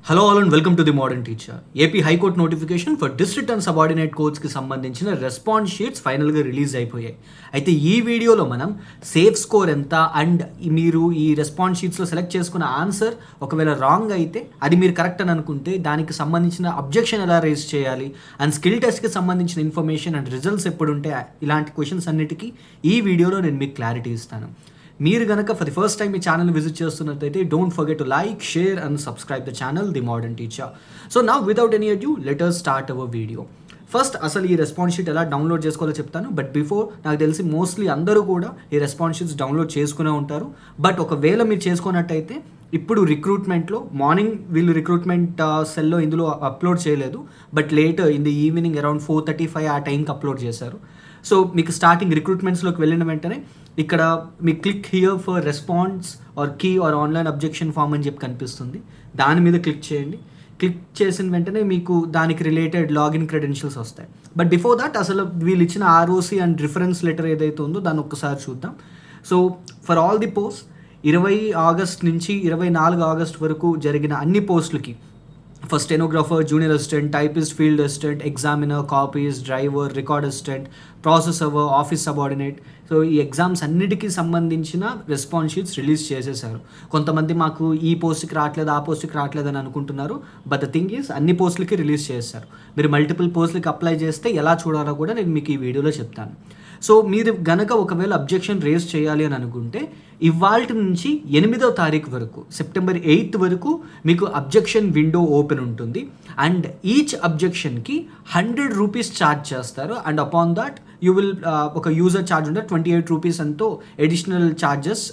Hello all and welcome to the modern teacher. AP high court notification for district and subordinate కోర్ట్స్కి సంబంధించిన response sheets ఫైనల్గా release అయిపోయాయి. అయితే ఈ వీడియోలో మనం సేఫ్ స్కోర్ ఎంత అండ్ మీరు ఈ రెస్పాన్స్ షీట్స్లో సెలెక్ట్ చేసుకున్న ఆన్సర్ ఒకవేళ రాంగ్ అయితే అది మీరు కరెక్ట్ అని అనుకుంటే దానికి సంబంధించిన అబ్జెక్షన్ ఎలా రేజ్ చేయాలి అండ్ స్కిల్ టెస్ట్కి సంబంధించిన ఇన్ఫర్మేషన్ అండ్ రిజల్ట్స్ ఎప్పుడు ఉంటాయి, ఇలాంటి క్వశ్చన్స్ అన్నిటికీ ఈ వీడియోలో నేను మీకు క్లారిటీ ఇస్తాను. మీరు గనక ఫర్ ది ఫస్ట్ టైం ఈ ఛానల్ విజిట్ చేస్తున్నట్టయితే don't forget to like, share and subscribe the channel the modern teacher. So now without any adieu let us start our video. First అసలు ఈ రెస్పాన్స్ షీట్ ఎలా download చేసుకోవాలో చెప్తాను. But before నాకు తెలిసి mostly అందరూ కూడా ఈ రెస్పాన్స్ షీట్స్ డౌన్లోడ్ చేసుకునే ఉంటారు. బట్ ఒకవేళ మీరు చేసుకున్నట్టయితే ఇప్పుడు రిక్రూట్మెంట్లో మార్నింగ్ వీళ్ళు రిక్రూట్మెంట్ సెల్లో ఇందులో అప్లోడ్ చేయలేదు, but later in the evening around 4:35 ఆ టైంకి అప్లోడ్ చేశారు. సో మీకు స్టార్టింగ్ రిక్రూట్మెంట్స్లోకి వెళ్ళిన వెంటనే ఇక్కడ మీ click here for response or key or online objection form అని చెప్పి కనిపిస్తుంది. దాని మీద క్లిక్ చేయండి. క్లిక్ చేసిన వెంటనే మీకు దానికి రిలేటెడ్ లాగిన్ క్రెడెన్షియల్స్ వస్తాయి. బట్ బిఫోర్ దట్ అసలు వీళ్ళు ఇచ్చిన ఆర్ఓసి అండ్ రిఫరెన్స్ లెటర్ ఏదైతే ఉందో దాన్ని ఒక్కసారి చూద్దాం. So for all the post 20 August నుంచి 24 ఆగస్ట్ వరకు జరిగిన అన్ని పోస్టులకి for stenographer, junior assistant, typist, field assistant, examiner, copies, driver, record assistant, process server, office subordinate, so ఈ ఎగ్జామ్స్ అన్నిటికీ సంబంధించిన రెస్పాన్స్ షీట్స్ రిలీజ్ చేసేసారు. కొంతమంది మాకు ఈ పోస్ట్కి రావట్లేదు, ఆ పోస్ట్కి రావట్లేదు అని అనుకుంటున్నారు. బట్ ద థింగ్ ఈజ్ అన్ని పోస్టులకి రిలీజ్ చేస్తారు. మీరు మల్టిపుల్ పోస్టులకి అప్లై చేస్తే ఎలా చూడాలో కూడా నేను మీకు ఈ వీడియోలో చెప్తాను. సో మీరు గనక ఒకవేళ అబ్జెక్షన్ రేజ్ చేయాలి అని అనుకుంటే ఇవాల్టి నుంచి 8వ తారీఖు వరకు, సెప్టెంబర్ 8th వరకు మీకు అబ్జెక్షన్ విండో ఓపెన్ ఉంటుంది. అండ్ ఈచ్ అబ్జెక్షన్కి 100 రూపీస్ ఛార్జ్ చేస్తారు. And upon that you will ఒక యూజర్ ఛార్జ్ ఉంటే 28 రూపీస్ అంతో అడిషనల్ ఛార్జెస్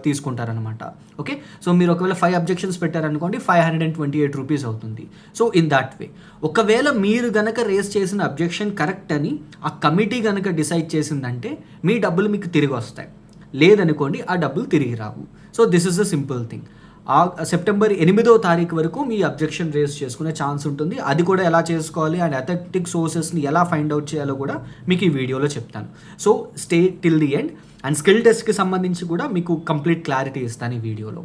తీసుకుంటారనమాట. ఓకే, సో మీరు ఒకవేళ 5 అబ్జెక్షన్స్ పెట్టారనుకోండి 528 రూపీస్ అవుతుంది. సో ఇన్ దాట్ వే ఒకవేళ మీరు గనక రేస్ చేసిన అబ్జెక్షన్ కరెక్ట్ అని ఆ కమిటీ గనక డిసైడ్ చేసిందంటే మీ డబ్బులు మీకు తిరిగి వస్తాయి. లేదనుకోండి ఆ డబ్బులు తిరిగి రావు. So this is the simple thing. September 8వ తారీఖు వరకు మీ అబ్జెక్షన్ రేస్ చేసుకునే ఛాన్స్ ఉంటుంది. అది కూడా ఎలా చేసుకోవాలి అండ్ అథెంటిక్ సోర్సెస్ని ఎలా ఫైండ్ అవుట్ చేయాలో కూడా మీకు ఈ వీడియోలో చెప్తాను. So stay till the end. And skill టెస్ట్కి సంబంధించి కూడా మీకు కంప్లీట్ క్లారిటీ ఇస్తాను ఈ వీడియోలో.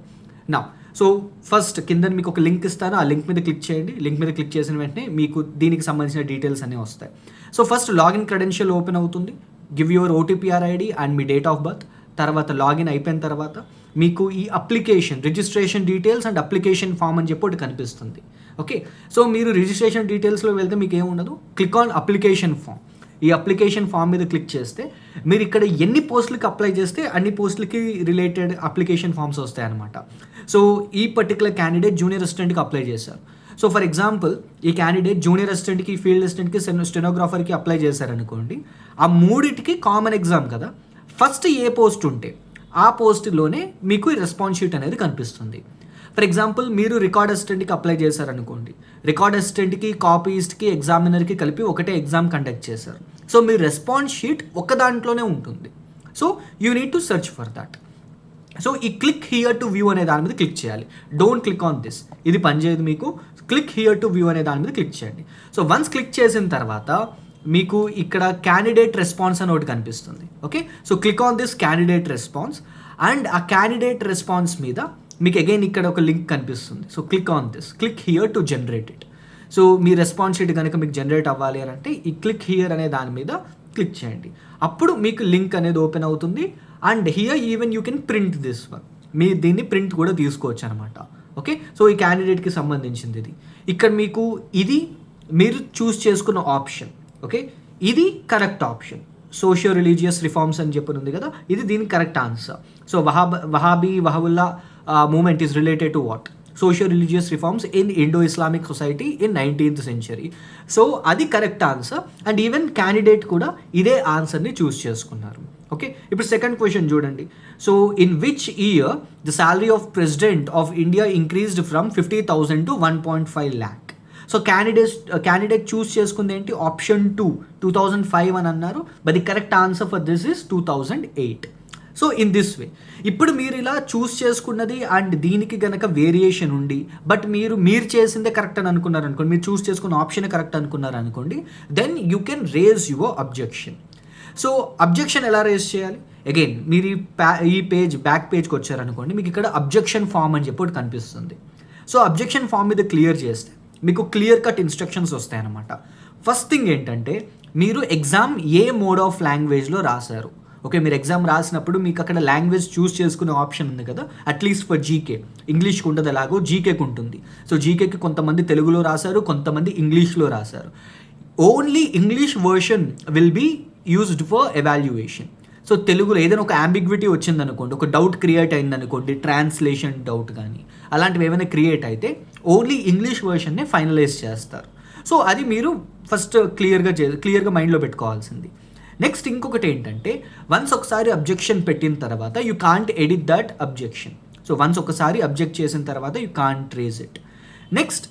నా సో ఫస్ట్ కింద మీకు ఒక లింక్ ఇస్తాను, ఆ లింక్ మీద క్లిక్ చేయండి. లింక్ మీద క్లిక్ చేసిన వెంటనే మీకు దీనికి సంబంధించిన డీటెయిల్స్ అన్నీ వస్తాయి. So first login credential open అవుతుంది. Give your OTPR ID and మీ డేట్ ఆఫ్ బర్త్. తర్వాత లాగిన్ అయిపోయిన తర్వాత మీకు ఈ application registration details and application form అని చెప్పి ఒకటి కనిపిస్తుంది. ఓకే, సో మీరు రిజిస్ట్రేషన్ డీటెయిల్స్లో వెళ్తే మీకు ఏముండదు, క్లిక్ ఆన్ అప్లికేషన్ ఫామ్. ఈ అప్లికేషన్ ఫామ్ మీద క్లిక్ చేస్తే మీరు ఇక్కడ ఎన్ని పోస్టులకి అప్లై చేస్తే అన్ని పోస్టులకి రిలేటెడ్ అప్లికేషన్ ఫామ్స్ వస్తాయి అన్నమాట. సో ఈ పర్టికులర్ క్యాండిడేట్ జూనియర్ అసిస్టెంట్కి అప్లై చేశారు. సో ఫర్ ఎగ్జాంపుల్ ఈ క్యాండిడేట్ జూనియర్ అసిస్టెంట్కి, ఫీల్డ్ అసిస్టెంట్కి, స్టెనోగ్రాఫర్కి అప్లై చేశారనుకోండి. ఆ మూడిటికి కామన్ ఎగ్జామ్ కదా. ఫస్ట్ ఏ పోస్ట్ ఉంటే ఆ పోస్ట్లోనే మీకు రెస్పాన్స్ షీట్ అనేది కనిపిస్తుంది. ఫర్ ఎగ్జాంపుల్ మీరు రికార్డ్ అసిస్టెంట్కి అప్లై చేశారనుకోండి. రికార్డ్ అసిస్టెంట్కి, కాపీస్ట్కి, ఎగ్జామినర్కి కలిపి ఒకటే ఎగ్జామ్ కండక్ట్ చేశారు. సో మీ రెస్పాన్స్ షీట్ ఒక్క దాంట్లోనే ఉంటుంది. So you need to search for that. So ఈ క్లిక్ హియర్ టు వ్యూ అనే దాని మీద క్లిక్ చేయాలి. డోంట్ క్లిక్ ఆన్ దిస్, ఇది పనిచేయదు మీకు. క్లిక్ హియర్ టు వ్యూ అనే దాని మీద క్లిక్ చేయండి. సో వన్స్ క్లిక్ చేసిన తర్వాత మీకు ఇక్కడ క్యాండిడేట్ రెస్పాన్స్ అని ఒకటి కనిపిస్తుంది. Okay, so click on this candidate response. And ఆ క్యాండిడేట్ రెస్పాన్స్ మీద మీకు అగైన్ ఇక్కడ ఒక లింక్ కనిపిస్తుంది. So click on this, click here to generate it. So me response sheet కనుక మీకు జనరేట్ అవ్వాలి అని అంటే ఈ క్లిక్ హియర్ అనే దాని మీద క్లిక్ చేయండి. అప్పుడు మీకు లింక్ అనేది ఓపెన్ అవుతుంది. And here even you can print this one. మీ దీన్ని ప్రింట్ కూడా తీసుకోవచ్చు అనమాట. ఓకే, సో ఈ క్యాండిడేట్కి సంబంధించింది ఇది. ఇక్కడ మీకు ఇది మీరు చూస్ చేసుకున్న ఆప్షన్. ఓకే, ఇది correct option. Socio religious reforms అని చెప్పి ఉంది కదా, ఇది దీనికి కరెక్ట్ ఆన్సర్. సో వహాబుల్లా movement is related to what? Socio religious reforms in Indo Islamic society in 19th century. So అది correct answer. And even candidate కూడా ఇదే ఆన్సర్ని చూస్ చేసుకున్నారు. ఓకే, ఇప్పుడు సెకండ్ క్వశ్చన్ చూడండి. So in which year the salary of president of India increased from 50,000 to 1.5 lakh? So candidate చూస్ చేసుకుంది ఏంటి? Option 2 2005 అని అన్నారు. But the correct answer for this is 2008. So in this way ఇప్పుడు మీరు ఇలా చూస్ చేసుకున్నది అండ్ దీనికి గనక వేరియేషన్ ఉండి బట్ మీరు చేసిందే కరెక్ట్ అని అనుకున్నారు అనుకోండి, మీరు చూస్ చేసుకున్న ఆప్షన్ కరెక్ట్ అనుకున్నారు అనుకోండి, then you can raise your objection. So objection ఎలా రేజ్ చేయాలి? అగైన్ మీరు ఈ పేజ్ బ్యాక్ పేజ్కి వచ్చారనుకోండి, మీకు ఇక్కడ అబ్జెక్షన్ ఫామ్ అని చెప్పి ఒకటి కనిపిస్తుంది. సో అబ్జెక్షన్ ఫామ్ మీద క్లియర్ చేస్తే మీకు క్లియర్ కట్ ఇన్స్ట్రక్షన్స్ వస్తాయన్నమాట. ఫస్ట్ థింగ్ ఏంటంటే మీరు ఎగ్జామ్ ఏ మోడ్ ఆఫ్ లాంగ్వేజ్లో రాశారు. ఓకే, మీరు ఎగ్జామ్ రాసినప్పుడు మీకు అక్కడ లాంగ్వేజ్ చూస్ చేసుకునే ఆప్షన్ ఉంది కదా, అట్లీస్ట్ ఫర్ జీకే. ఇంగ్లీష్కి ఉంటుంది అలాగో జీకేకి ఉంటుంది. సో జీకేకి కొంతమంది తెలుగులో రాశారు, కొంతమంది ఇంగ్లీష్లో రాశారు. Only English version will be used for evaluation. So తెలుగులో ఏదైనా ఒక అంబిగ్విటీ వచ్చిందనుకోండి, ఒక డౌట్ క్రియేట్ అయిందనుకోండి, ట్రాన్స్లేషన్ డౌట్ కానీ అలాంటివి ఏమైనా క్రియేట్ అయితే ఓన్లీ ఇంగ్లీష్ వర్షన్నే ఫైనలైజ్ చేస్తారు. సో అది మీరు ఫస్ట్ క్లియర్గా మైండ్లో పెట్టుకోవాల్సింది. నెక్స్ట్ ఇంకొకటి ఏంటంటే వన్స్ ఒకసారి అబ్జెక్షన్ పెట్టిన తర్వాత you can't edit that objection. So once ఒకసారి అబ్జెక్ట్ చేసిన తర్వాత you can't raise it. Next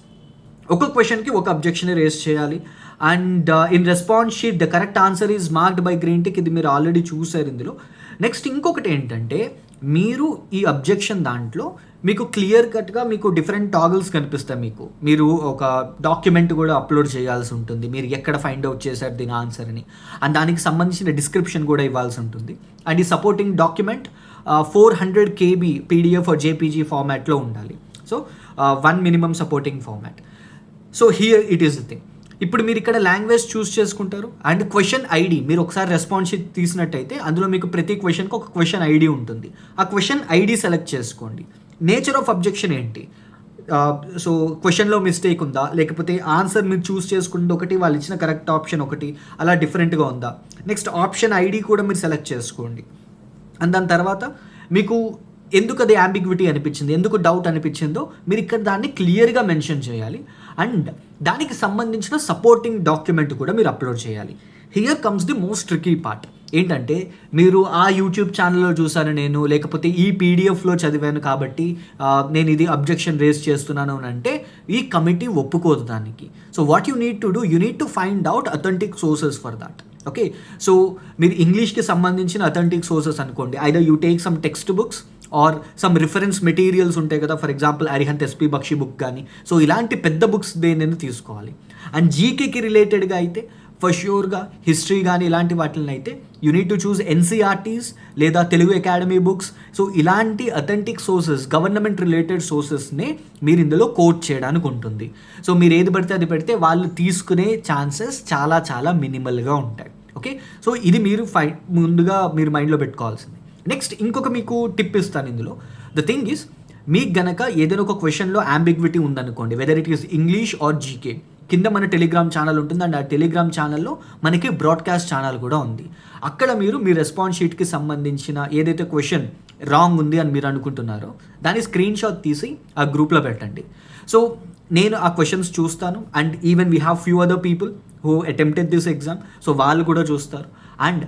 ఒక క్వశ్చన్కి ఒక అబ్జెక్షన్ రేజ్ చేయాలి. And in response sheet the correct answer is marked by green tick. ఇది మీరు ఆల్రెడీ చూసారు ఇందులో. నెక్స్ట్ ఇంకొకటి ఏంటంటే మీరు ఈ అబ్జెక్షన్ దాంట్లో మీకు క్లియర్ కట్గా మీకు డిఫరెంట్ టాగిల్స్ కనిపిస్తాయి. మీరు ఒక డాక్యుమెంట్ కూడా అప్లోడ్ చేయాల్సి ఉంటుంది, మీరు ఎక్కడ ఫైండ్ అవుట్ చేశారు దీని ఆన్సర్ అని. అండ్ దానికి సంబంధించిన డిస్క్రిప్షన్ కూడా ఇవ్వాల్సి ఉంటుంది. అండ్ ఈ supporting document 400 KB PDF or JPG ఫార్మాట్లో ఉండాలి. So 1 minimum supporting format. So here it is the thing. ఇప్పుడు మీరు ఇక్కడ లాంగ్వేజ్ చూస్ చేసుకుంటారు. అండ్ క్వశ్చన్ ఐడి మీరు ఒకసారి రెస్పాన్స్ షీట్ తీసినట్టయితే అందులో మీకు ప్రతి క్వశ్చన్కి ఒక క్వశ్చన్ ఐడి ఉంటుంది. ఆ క్వశ్చన్ ఐడి సెలెక్ట్ చేసుకోండి. నేచర్ ఆఫ్ అబ్జెక్షన్ ఏంటి, సో క్వశ్చన్లో మిస్టేక్ ఉందా, లేకపోతే ఆన్సర్ మీరు చూస్ చేసుకుంటే ఒకటి, వాళ్ళు ఇచ్చిన కరెక్ట్ ఆప్షన్ ఒకటి, అలా డిఫరెంట్గా ఉందా. నెక్స్ట్ ఆప్షన్ ఐడి కూడా మీరు సెలెక్ట్ చేసుకోండి. అండ్ దాని తర్వాత మీకు ఎందుకు అది అంబిగ్విటీ అనిపించింది, ఎందుకు డౌట్ అనిపించిందో మీరు ఇక్కడ దాన్ని క్లియర్గా మెన్షన్ చేయాలి. అండ్ దానికి సంబంధించిన సపోర్టింగ్ డాక్యుమెంట్ కూడా మీరు అప్లోడ్ చేయాలి. Here comes the most tricky part. ఏంటంటే మీరు ఆ యూట్యూబ్ ఛానల్లో చూసాను నేను, లేకపోతే ఈ పీడిఎఫ్లో చదివాను కాబట్టి నేను ఇది అబ్జెక్షన్ రేస్ చేస్తున్నాను అని అంటే ఈ కమిటీ ఒప్పుకోదు దానికి. So what you need to do, you need to find out authentic sources for that. Okay, so మీరు ఇంగ్లీష్కి సంబంధించిన అథెంటిక్ సోర్సెస్ అనుకోండి, either you take some text books or some reference materials ఉంటాయి కదా, for example Arihant SP Bakshi book కానీ. So ఇలాంటి పెద్ద books దేని తీసుకోవాలి. అండ్ జీకేకి రిలేటెడ్గా అయితే ఫర్ ష్యూర్గా హిస్టరీ కానీ ఇలాంటి వాటిని అయితే you need to choose NCERTs లేదా తెలుగు అకాడమీ బుక్స్. సో ఇలాంటి అథెంటిక్ సోర్సెస్, గవర్నమెంట్ రిలేటెడ్ సోర్సెస్నే మీరు ఇందులో కోట్ చేయడానికి ఉంటుంది. సో మీరు ఏది పడితే అది పెడితే వాళ్ళు తీసుకునే ఛాన్సెస్ చాలా చాలా మినిమల్గా ఉంటాయి. ఓకే, సో ఇది మీరు ముందుగా మీరు మైండ్లో పెట్టుకోవాల్సింది. నెక్స్ట్ ఇంకొక మీకు టిప్ ఇస్తాను ఇందులో. ద థింగ్ ఈస్, మీకు గనక ఏదైనా ఒక క్వశ్చన్లో అంబిగ్విటీ ఉందనుకోండి, whether it is English are GK, కింద మన టెలిగ్రామ్ ఛానల్ ఉంటుంది. అండ్ ఆ టెలిగ్రామ్ ఛానల్లో మనకి బ్రాడ్కాస్ట్ ఛానల్ కూడా ఉంది. అక్కడ మీరు మీ రెస్పాన్స్ షీట్కి సంబంధించిన ఏదైతే క్వశ్చన్ రాంగ్ ఉంది అని మీరు అనుకుంటున్నారో దాని స్క్రీన్ షాట్ తీసి ఆ గ్రూప్లో పెట్టండి. సో నేను ఆ క్వశ్చన్స్ చూస్తాను. And even we have few other people who attempted this exam. So వాళ్ళు కూడా చూస్తారు. అండ్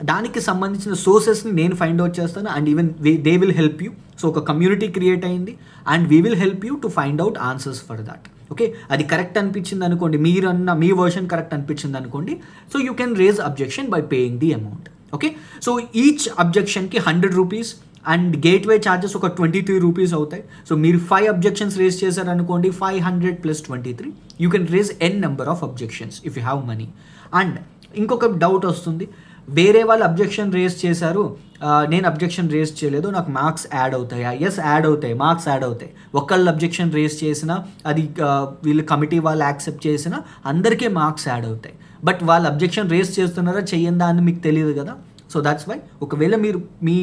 దానికి సంబంధించిన సోర్సెస్ని నేను ఫైండ్ అవుట్ చేస్తాను. And even they will help you. So ఒక కమ్యూనిటీ క్రియేట్ అయింది and we will help you to find out answers for that. Okay, అది కరెక్ట్ అనిపించింది అనుకోండి, మీరన్న మీ వర్షన్ కరెక్ట్ అనిపించింది అనుకోండి, so you can raise objection by paying the amount. Okay, so each అబ్జెక్షన్కి 100 రూపీస్ అండ్ గేట్వే ఛార్జెస్ ఒక 23 rupees అవుతాయి. సో మీరు 5 అబ్జెక్షన్స్ రేజ్ చేశారనుకోండి, 500 + 23 you can raise n number of objections if you have money. And ఇంకొక doubt వస్తుంది, వేరే వాళ్ళు objection raise చేశారు, నేను అబ్జెక్షన్ రేజ్ చేయలేదు, నాకు మార్క్స్ యాడ్ అవుతాయా? ఎస్, యాడ్ అవుతాయి, మార్క్స్ యాడ్ అవుతాయి. ఒకళ్ళు అబ్జెక్షన్ రేజ్ చేసినా, అది వీళ్ళు కమిటీ వాళ్ళు యాక్సెప్ట్ చేసినా అందరికీ మార్క్స్ యాడ్ అవుతాయి. బట్ వాళ్ళు అబ్జెక్షన్ రేజ్ చేస్తున్నారా చెయ్యందా అని మీకు తెలియదు కదా. సో దాట్స్ వై ఒకవేళ మీరు మీ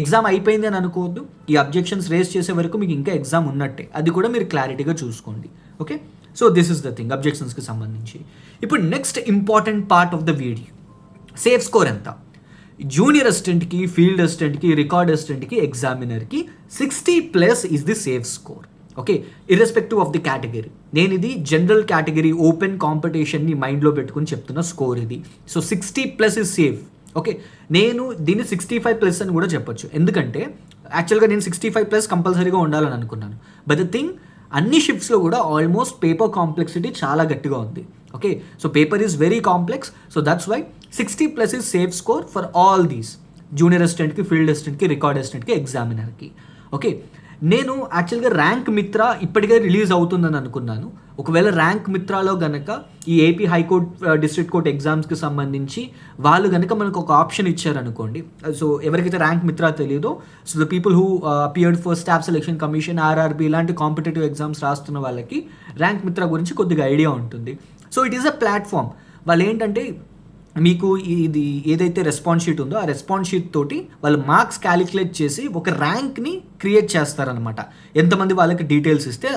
ఎగ్జామ్ అయిపోయింది అని అనుకోవద్దు, ఈ అబ్జెక్షన్స్ రేజ్ చేసే వరకు మీకు ఇంకా ఎగ్జామ్ ఉన్నట్టే. అది కూడా మీరు క్లారిటీగా చూసుకోండి. Okay, so this is the thing అబ్జెక్షన్స్కి సంబంధించి. ఇప్పుడు next important part of the video, safe score ఎంత. జూనియర్ అసిస్టెంట్కి, ఫీల్డ్ అసిస్టెంట్కి, రికార్డ్ అసిస్టెంట్కి, ఎగ్జామినర్కి 60+ is the safe score. Okay, irrespective of the category. నేను ఇది జనరల్ కేటగిరీ ఓపెన్ కాంపిటీషన్ని మైండ్లో పెట్టుకుని చెప్తున్న స్కోర్ ఇది. So 60+ is safe. ఓకే, నేను దీన్ని 65+ అని కూడా చెప్పొచ్చు, ఎందుకంటే యాక్చువల్గా నేను 65+ కంపల్సరీగా ఉండాలని అనుకున్నాను. బట్ ద థింగ్, అన్ని షిఫ్ట్స్లో కూడా ఆల్మోస్ట్ పేపర్ కాంప్లెక్సిటీ చాలా గట్టిగా ఉంది. Okay, so paper is very complex. So that's why 60+ is safe score for all these, junior అసిస్టెంట్కి, ఫీల్డ్ అసిస్టెంట్కి, రికార్డ్ అసిస్టెంట్కి, ఎగ్జామినర్కి. ఓకే, నేను యాక్చువల్గా ర్యాంక్ మిత్ర ఇప్పటికే రిలీజ్ అవుతుందని అనుకున్నాను. ఒకవేళ ర్యాంక్ మిత్రాలో గనక ఈ ఏపీ హైకోర్ట్ డిస్ట్రిక్ట్ కోర్ట్ ఎగ్జామ్స్కి సంబంధించి వాళ్ళు కనుక మనకు ఒక ఆప్షన్ ఇచ్చారనుకోండి, సో ఎవరికైతే ర్యాంక్ మిత్రా తెలియదో, so the people who appeared for staff selection commission, RRB ఇలాంటి కాంపిటేటివ్ ఎగ్జామ్స్ రాస్తున్న వాళ్ళకి ర్యాంక్ మిత్రా గురించి కొద్దిగా ఐడియా ఉంటుంది. So it is a platform. వాళ్ళు ఏంటంటే మీకు ఇది ఏదైతే రెస్పాన్స్ షీట్ ఉందో ఆ రెస్పాన్స్ షీట్ తోటి వాళ్ళు మార్క్స్ క్యాలిక్యులేట్ చేసి ఒక ర్యాంక్ని క్రియేట్ చేస్తారనమాట. ఎంతమంది వాళ్ళకి డీటెయిల్స్ ఇస్తే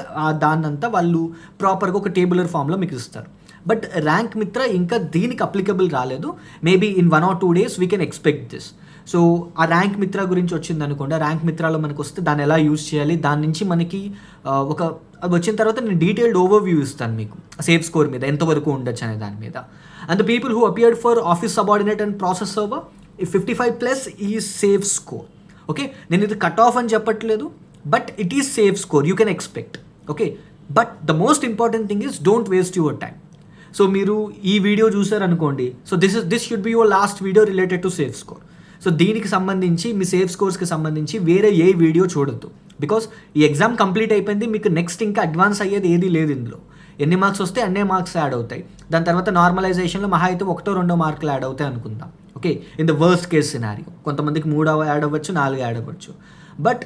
దాన్నంతా వాళ్ళు ప్రాపర్గా ఒక టేబులర్ ఫామ్లో మీకు ఇస్తారు. బట్ ర్యాంక్ మిత్ర ఇంకా దీనికి అప్లికబుల్ రాలేదు. Maybe in 1 or 2 days we can expect this. So ఆ ర్యాంక్ మిత్ర గురించి వచ్చింది అనుకోండి, ర్యాంక్ మిత్రాలో మనకు వస్తే దాన్ని ఎలా యూజ్ చేయాలి, దాని నుంచి మనకి అది వచ్చిన తర్వాత నేను డీటెయిల్డ్ ఓవర్వ్యూ ఇస్తాను మీకు సేఫ్ స్కోర్ మీద ఎంతవరకు ఉండొచ్చు అనే దాని మీద. And the people who appeared for office subordinate and process server, ఈ 55+ ఈ సేఫ్ స్కోర్. ఓకే, నేను ఇది కట్ ఆఫ్ అని చెప్పట్లేదు, but it is safe score, you can expect. Okay, but the most important thing is don't waste your time. So మీరు ఈ video చూసారనుకోండి, so this should be your last video related to safe score. So దీనికి సంబంధించి మీ safe స్కోర్స్కి సంబంధించి వేరే ఏ వీడియో చూడొద్దు. బికాస్ ఈ ఎగ్జామ్ కంప్లీట్ అయిపోయింది, మీకు నెక్స్ట్ ఇంకా అడ్వాన్స్ అయ్యేది ఏది లేదు ఇందులో. ఎన్ని మార్క్స్ వస్తే అన్నే మార్క్స్ యాడ్ అవుతాయి. దాని తర్వాత నార్మలైజేషన్లో మహా అయితే 1-2 మార్కులు యాడ్ అవుతాయి అనుకుందాం. Okay, in the worst case scenario కొంతమందికి 3 యాడ్ అవ్వచ్చు, 4 యాడ్ అవ్వచ్చు. But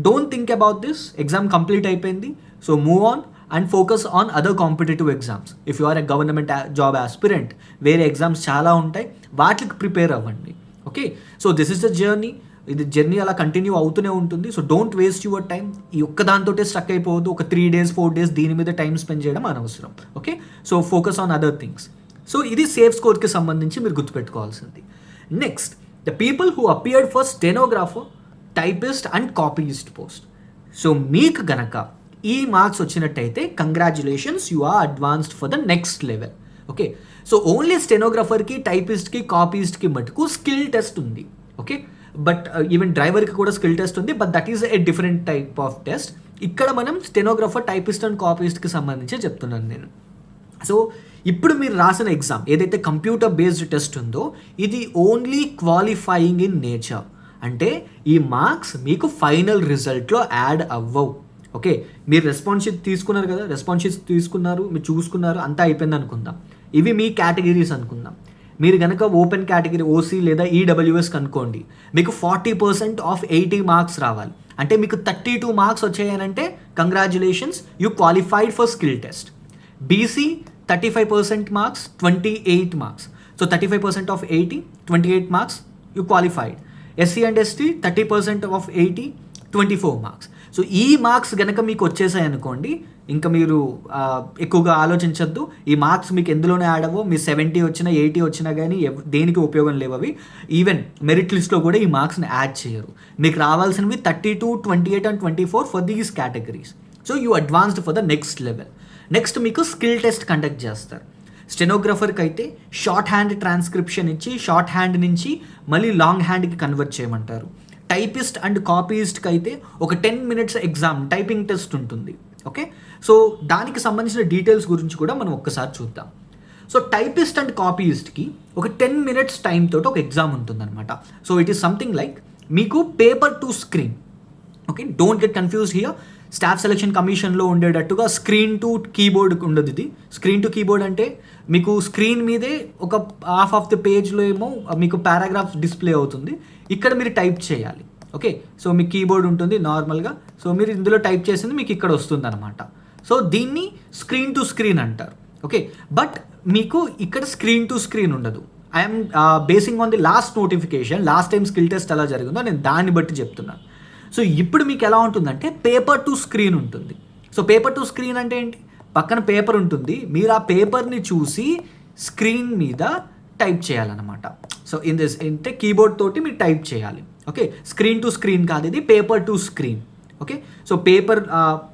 don't think about this. Exam complete అయిపోయింది, so move on and focus on other competitive exams. If you are a government job aspirant, వేరే exams చాలా ఉంటాయి, వాటికి prepare అవ్వండి. Okay, so this is the journey. ఇది journey అలా continue అవుతూనే ఉంటుంది. So don't waste your time. ఈ ఒక్క దాంతోటే స్టక్ అయిపోవద్దు. ఒక 3 days 4 days దీని మీద టైం స్పెండ్ చేయడం అనవసరం. Okay, so focus on other things. So ఇది సేఫ్ స్కోర్కి సంబంధించి మీరు గుర్తుపెట్టుకోవాల్సింది. Next, the people who appeared for stenographer, typist and copyist post. So మీకు గనక ఈ మార్క్స్ వచ్చినట్టయితే congratulations, you are advanced for the next level. Okay, so only స్టెనోగ్రాఫర్కి, టైపిస్ట్కి, కాపీయిస్ట్కి మటుకు స్కిల్ టెస్ట్ ఉంది. ఓకే, బట్ ఈవెన్ డ్రైవర్కి కూడా స్కిల్ టెస్ట్ ఉంది, but that is a different type of test. ఇక్కడ మనం స్టెనోగ్రాఫర్, టైపిస్ట్ అండ్ కాపీయిస్ట్కి సంబంధించి చెప్తున్నాను నేను. సో ఇప్పుడు మీరు రాసిన ఎగ్జామ్ ఏదైతే కంప్యూటర్ బేస్డ్ టెస్ట్ ఉందో, ఇది ఓన్లీ క్వాలిఫైయింగ్ ఇన్ నేచర్. అంటే ఈ మార్క్స్ మీకు ఫైనల్ రిజల్ట్లో యాడ్ అవ్వవు. ఓకే, మీరు రెస్పాన్స్ షీట్ తీసుకున్నారు కదా, రెస్పాన్స్ షీట్స్ తీసుకున్నారు, మీరు చూసుకున్నారు, అంతా అయిపోయింది అనుకుందాం. ఇవి మీ కేటగిరీస్ అనుకుందాం. మీరు కనుక ఓపెన్ కేటగిరీ ఓసీ లేదా ఈడబ్ల్యూఎస్ కనుక్కోండి, మీకు 40% ఆఫ్ 80 మార్క్స్ రావాలి. అంటే మీకు 32 మార్క్స్ వచ్చాయనంటే congratulations, you qualified for skill test. BC 35% marks, 28 marks. So 35% of 80, 28 marks, you qualified. SC and ST 30% of 80, 24 marks. So ఈ మార్క్స్ కనుక మీకు వచ్చేసాయి అనుకోండి, ఇంకా మీరు ఎక్కువగా ఆలోచించద్దు. ఈ మార్క్స్ మీకు ఎందులోనే యాడ్ అవ్వవు. మీ 70 వచ్చినా 80 వచ్చినా కానీ దేనికి ఉపయోగం లేవు అవి. ఈవెన్ మెరిట్ లిస్ట్లో కూడా ఈ మార్క్స్ని యాడ్ చేయరు. మీకు రావాల్సినవి 32, 28 and 24 for these categories. So you advanced for the next level. Next మీకు స్కిల్ టెస్ట్ కండక్ట్ చేస్తారు. స్టెనోగ్రాఫర్కి అయితే షార్ట్ హ్యాండ్ ట్రాన్స్క్రిప్షన్ ఇచ్చి షార్ట్ హ్యాండ్ నుంచి మళ్ళీ లాంగ్ హ్యాండ్కి కన్వర్ట్ చేయమంటారు. టైపిస్ట్ అండ్ కాపీయిస్ట్కి అయితే ఒక 10 minutes ఎగ్జామ్ టైపింగ్ టెస్ట్ ఉంటుంది. ఓకే, సో దానికి సంబంధించిన డీటెయిల్స్ గురించి కూడా మనం ఒక్కసారి చూద్దాం. సో టైపిస్ట్ అండ్ కాపీయిస్ట్కి ఒక 10 minutes టైం తోటి ఒక ఎగ్జామ్ ఉంటుందన్నమాట. So it is something like మీకు paper to screen. Okay, don't get confused here. Staff selection కమిషన్లో ఉండేటట్టుగా స్క్రీన్ టు కీబోర్డ్ ఉండదు. ఇది స్క్రీన్ టు కీబోర్డ్ అంటే మీకు స్క్రీన్ మీదే ఒక హాఫ్ ఆఫ్ ద పేజ్లో ఏమో మీకు పారాగ్రాఫ్ డిస్ప్లే అవుతుంది, ఇక్కడ మీరు టైప్ చేయాలి. ఓకే, సో మీ కీబోర్డ్ ఉంటుంది నార్మల్గా, సో మీరు ఇందులో టైప్ చేసింది మీకు ఇక్కడ వస్తుంది అనమాట. సో దీన్ని స్క్రీన్ టు స్క్రీన్ అంటారు. ఓకే, బట్ మీకు ఇక్కడ స్క్రీన్ టు స్క్రీన్ ఉండదు. I'm basing on the last notification, last time skill test ఎలా జరిగిందో నేను దాన్ని బట్టి చెప్తున్నాను. సో ఇప్పుడు మీకు ఎలా ఉంటుందంటే పేపర్ టు స్క్రీన్ ఉంటుంది. సో పేపర్ టు స్క్రీన్ అంటే ఏంటి? పక్కన పేపర్ ఉంటుంది, మీరు ఆ పేపర్ని చూసి స్క్రీన్ మీద టైప్ చేయాలన్నమాట. సో అంటే కీబోర్డ్ తోటి మీరు టైప్ చేయాలి. ఓకే, స్క్రీన్ టు స్క్రీన్ కాదు, ఇది paper to screen. Okay, so paper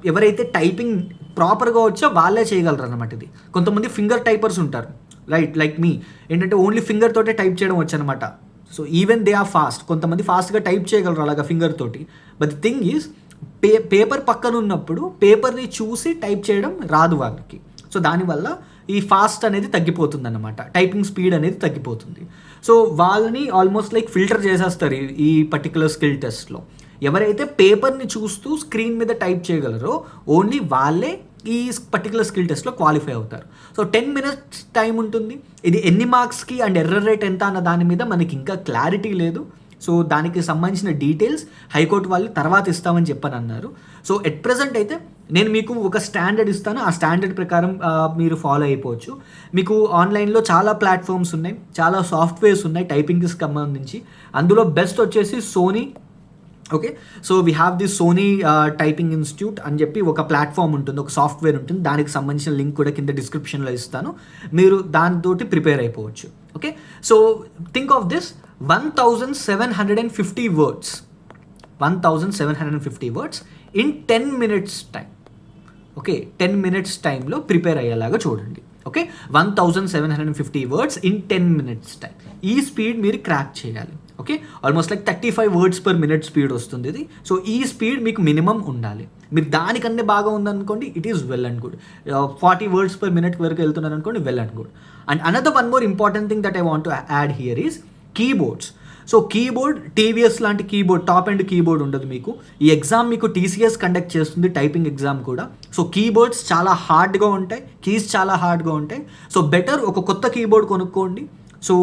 ఎవరైతే టైపింగ్ ప్రాపర్గా వచ్చో వాళ్ళే చేయగలరు అనమాట. ఇది కొంతమంది ఫింగర్ టైపర్స్ ఉంటారు, రైట్, లైక్ మీ ఏంటంటే ఓన్లీ ఫింగర్ తోటే టైప్ చేయడం వచ్చు అనమాట. So even they are fast, కొంతమంది ఫాస్ట్గా టైప్ చేయగలరు అలాగా ఫింగర్ తోటి. But the thing is paper పక్కన ఉన్నప్పుడు పేపర్ని చూసి టైప్ చేయడం రాదు వాళ్ళకి. సో దానివల్ల ఈ ఫాస్ట్ అనేది తగ్గిపోతుంది అన్నమాట, టైపింగ్ స్పీడ్ అనేది తగ్గిపోతుంది. సో వాళ్ళని ఆల్మోస్ట్ లైక్ ఫిల్టర్ చేసేస్తారు ఈ పర్టికులర్ స్కిల్ టెస్ట్లో. ఎవరైతే పేపర్ని చూస్తూ స్క్రీన్ మీద టైప్ చేయగలరో ఓన్లీ వాళ్ళే ఈ పర్టికులర్ స్కిల్ టెస్ట్లో క్వాలిఫై అవుతారు. సో 10 minutes టైం ఉంటుంది. ఇది ఎన్ని మార్క్స్కి అండ్ ఎర్రర్ రేట్ ఎంత అన్న దాని మీద మనకి ఇంకా క్లారిటీ లేదు. సో దానికి సంబంధించిన డీటెయిల్స్ హైకోర్టు వాళ్ళు తర్వాత ఇస్తామని చెప్పని అన్నారు. సో ఎట్ ప్రెజెంట్ అయితే నేను మీకు ఒక స్టాండర్డ్ ఇస్తాను, ఆ స్టాండర్డ్ ప్రకారం మీరు ఫాలో అయిపోవచ్చు. మీకు ఆన్లైన్లో చాలా ప్లాట్ఫామ్స్ ఉన్నాయి, చాలా సాఫ్ట్వేర్స్ ఉన్నాయి టైపింగ్కి సంబంధించి. అందులో బెస్ట్ వచ్చేసి Soni. Okay, so we have the Soni typing institute అని చెప్పి ఒక ప్లాట్ఫామ్ ఉంటుంది, ఒక సాఫ్ట్వేర్ ఉంటుంది. దానికి సంబంధించిన లింక్ కూడా కింద డిస్క్రిప్షన్లో ఇస్తాను, మీరు దానితోటి ప్రిపేర్ అయిపోవచ్చు. Okay, so think of this 1750 words, 1750 words in 10 minutes time. Okay, 10 minutes టైంలో ప్రిపేర్ అయ్యేలాగా చూడండి. Okay, 1750 words in 10 minutes time. ఈ స్పీడ్ మీరు క్రాక్ చేయాలి. Okay, almost like 35 words per minute speed వస్తుంది ఇది. సో ఈ స్పీడ్ మీకు మినిమం ఉండాలి. మీరు దానికన్నా బాగా ఉందనుకోండి, it is well and good. 40 words per minute వరకు వెళ్తున్నారు అనుకోండి, well and good. And another one more important thing that I want to add here is keyboards. So keyboard, TVS లాంటి కీబోర్డ్, టాప్ అండ్ కీబోర్డ్ ఉండదు మీకు. ఈ exam మీకు TCS conduct చేస్తుంది, typing exam కూడా. సో కీబోర్డ్స్ చాలా హార్డ్గా ఉంటాయి, కీస్ చాలా హార్డ్గా ఉంటాయి. సో బెటర్ ఒక కొత్త కీబోర్డ్ కొనుక్కోండి. సో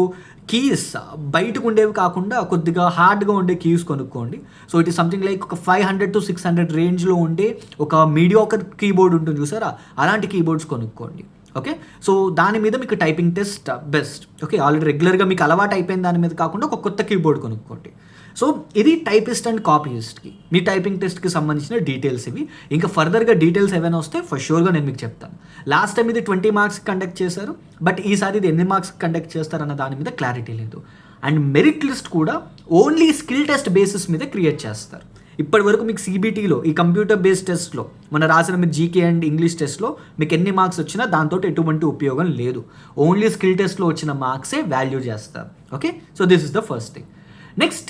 కీస్ బయటకు ఉండేవి కాకుండా కొద్దిగా హార్డ్గా ఉండే కీస్ కొనుక్కోండి. So it is something like ఒక 500 to 600 రేంజ్లో ఉండే ఒక మీడియాకర్ కీబోర్డ్ ఉంటుంది చూసారా, అలాంటి కీబోర్డ్స్ కొనుక్కోండి. ఓకే, సో దాని మీద మీకు typing test best. Okay, already రెగ్యులర్గా మీకు అలవాటు అయిపోయిన దాని మీద కాకుండా ఒక కొత్త కీబోర్డ్ కొనుక్కోండి. సో ఇది టైపిస్ట్ అండ్ కాపీయిస్ట్కి మీ టైపింగ్ టెస్ట్కి సంబంధించిన డీటెయిల్స్ ఇవి. ఇంకా ఫర్దర్గా డీటెయిల్స్ ఏమైనా వస్తే ఫర్ షూర్గా నేను మీకు చెప్తాను. లాస్ట్ టైం ఇది 20 marks కండక్ట్ చేశారు, బట్ ఈసారి ఇది ఎన్ని మార్క్స్ కండక్ట్ చేస్తారన్న దాని మీద క్లారిటీ లేదు. అండ్ మెరిట్ లిస్ట్ కూడా ఓన్లీ స్కిల్ టెస్ట్ బేసిస్ మీద క్రియేట్ చేస్తారు. ఇప్పటి వరకు మీకు సిబిటీలో ఈ కంప్యూటర్ బేస్డ్ టెస్ట్లో మన రాసిన మీరు జీకే అండ్ ఇంగ్లీష్ టెస్ట్లో మీకు ఎన్ని మార్క్స్ వచ్చినా దాంతో ఎటువంటి ఉపయోగం లేదు. ఓన్లీ స్కిల్ టెస్ట్లో వచ్చిన మార్క్సే వాల్యూ చేస్తారు. Okay, so this is the first thing. Next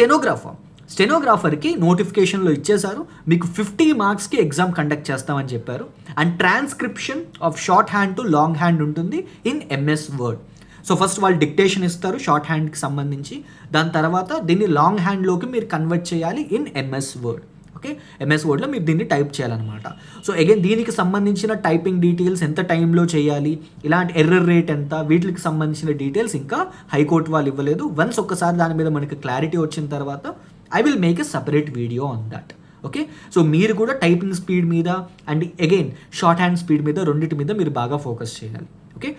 స్టెనోగ్రాఫర్కి నోటిఫికేషన్లో ఇచ్చేశారు, మీకు 50 marksకి ఎగ్జామ్ కండక్ట్ చేస్తామని చెప్పారు. And transcription of shorthand to longhand ఉంటుంది in MS word. So first వాళ్ళు డిక్టేషన్ ఇస్తారు షార్ట్ హ్యాండ్కి సంబంధించి, దాని తర్వాత దీన్ని లాంగ్ హ్యాండ్లోకి మీరు కన్వర్ట్ చేయాలి in MS word. Okay, MS వర్డ్లో మీరు దీన్ని టైప్ చేయాలన్నమాట. సో అగైన్ దీనికి సంబంధించిన టైపింగ్ డీటెయిల్స్, ఎంత టైంలో చేయాలి, ఇలాంటి ఎర్రర్ రేట్ ఎంత, వీటికి సంబంధించిన డీటెయిల్స్ ఇంకా హైకోర్టు వాళ్ళు ఇవ్వలేదు. వన్స్ ఒక్కసారి దాని మీద మనకి క్లారిటీ వచ్చిన తర్వాత I will make a separate video on that. Okay, so మీరు కూడా టైపింగ్ స్పీడ్ మీద and again short hand speed మీద రెండింటి మీద మీరు బాగా ఫోకస్ చేయాలి. Okay,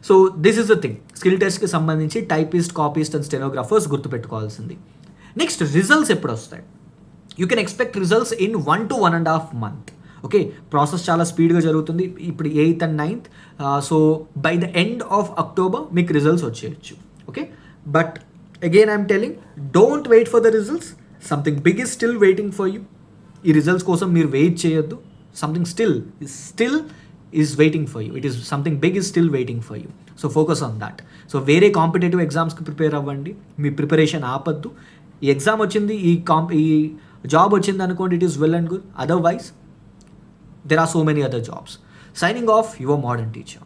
so this is the thing. Skill టెస్ట్కి సంబంధించి టైపిస్ట్, కాపీస్ట్ అండ్ స్టెనోగ్రాఫర్స్ గుర్తుపెట్టుకోవాల్సింది. నెక్స్ట్ రిజల్ట్స్ ఎప్పుడు వస్తాయి? You can expect results in 1 to 1.5 months. Okay, process చాలా స్పీడ్గా జరుగుతుంది. ఇప్పుడు 8th and 9th, so by the end of October మీకు రిజల్ట్స్ వచ్చేయచ్చు. Okay, but again I'm telling, don't wait for the results. Something big is still waiting for you. ఈ results కోసం మీరు wait చేయొద్దు. Something still is waiting for you. It is something big is still waiting for you. So focus on that. So వేరే competitive ఎగ్జామ్స్కి prepare అవ్వండి, మీ preparation ఆపద్దు. ఈ exam వచ్చింది, ఈ జాబ్ వచ్చింది అనుకోండి, it is well and good. Otherwise there are so many other jobs. Signing off, your modern teacher.